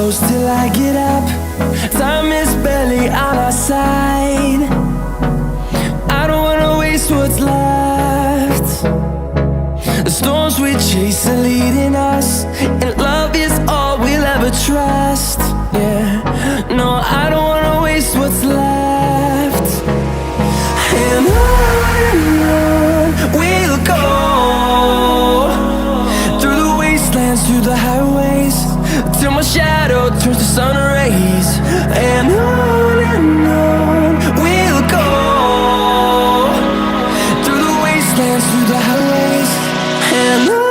close till I get up. Time is barely on our side. I don't wanna waste what's left. The storms we chase are leading us, and love is all we'll ever trust. Yeah, no, I don't wanna waste what's left. And on we'll go, through the wastelands, through the highways, till my shadow turns to sun rays. And on we'll go, through the wastelands, through the highways, and on.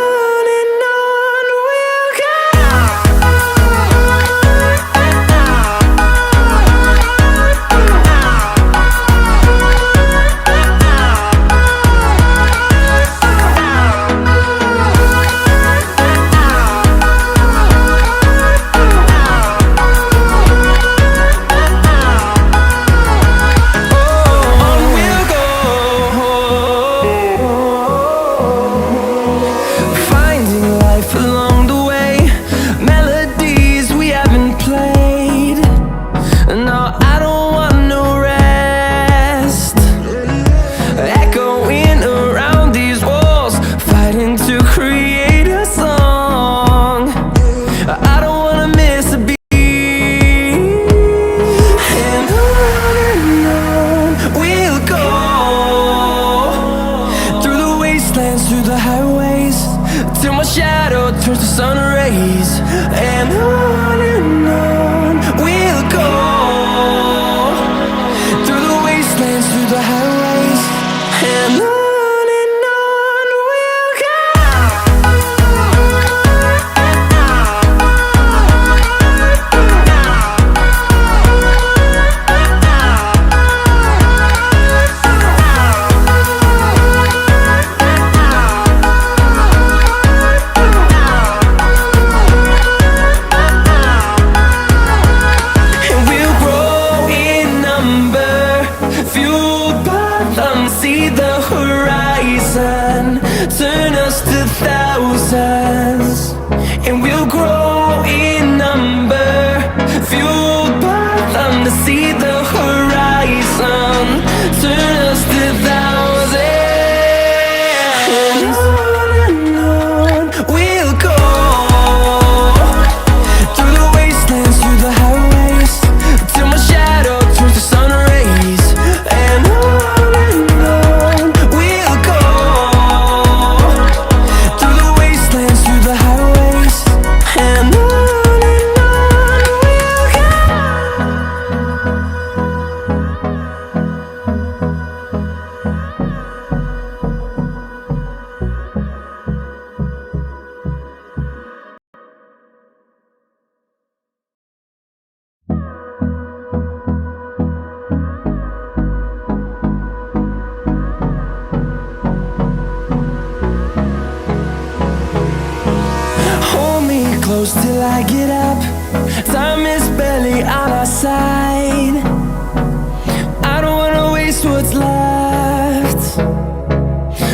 Till I get up, time is barely on our side. I don't wanna waste what's left.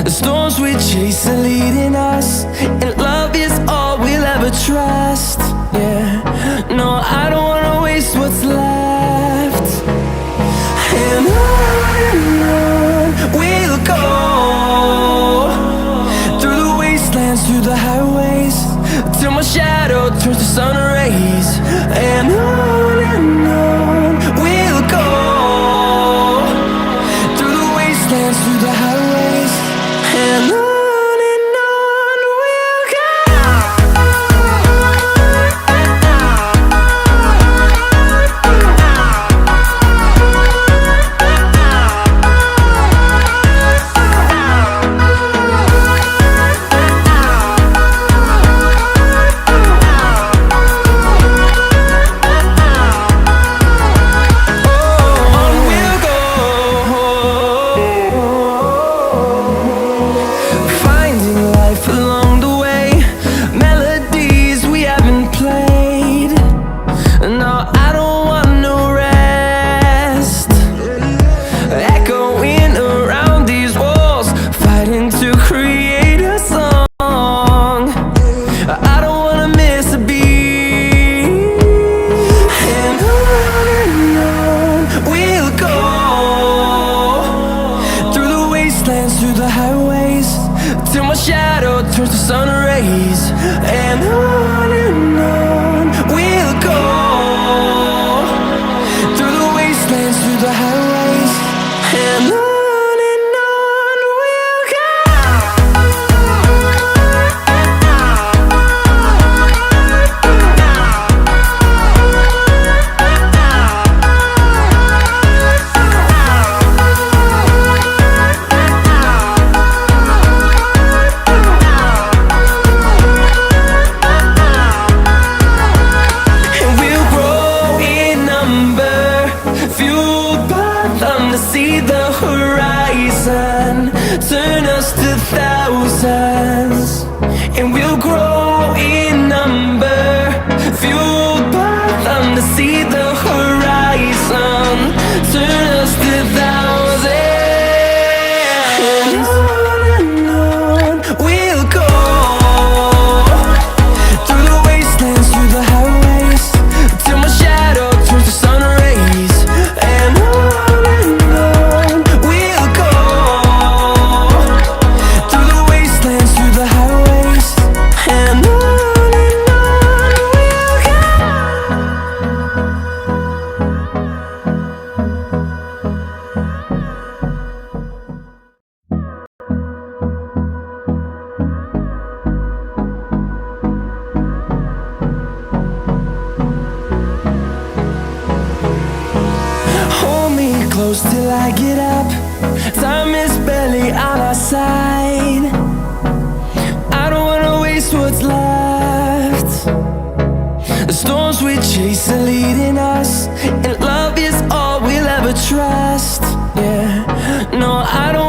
The storms we chase are leading us, and love is all we'll ever trust. Yeah, no, I don't wanna waste what's left. And on we'll go, through the wastelands, through the highways, till my shadow turns to sun rays. And on we'll go, through the wastelands, through the highways, and on we'll go. on we'll go, through the wastelands, through the highways, and on we'll go. And we'll grow in number, fueled by them to see the horizon, turn us to thousands. And we'll grow in number, fueled by them to see the horizon, turn us to thousands. And on we'll go, through the wastelands, through the highways, till my shadow turns to sun rays. And on we'll go, through the wastelands, through the highways, and on we'll go. Hold me close till I get up. Time is barely on our side. I don't wanna waste what's left. The storms we chase are leading us, and love is all we'll ever trust. Yeah, no, I don't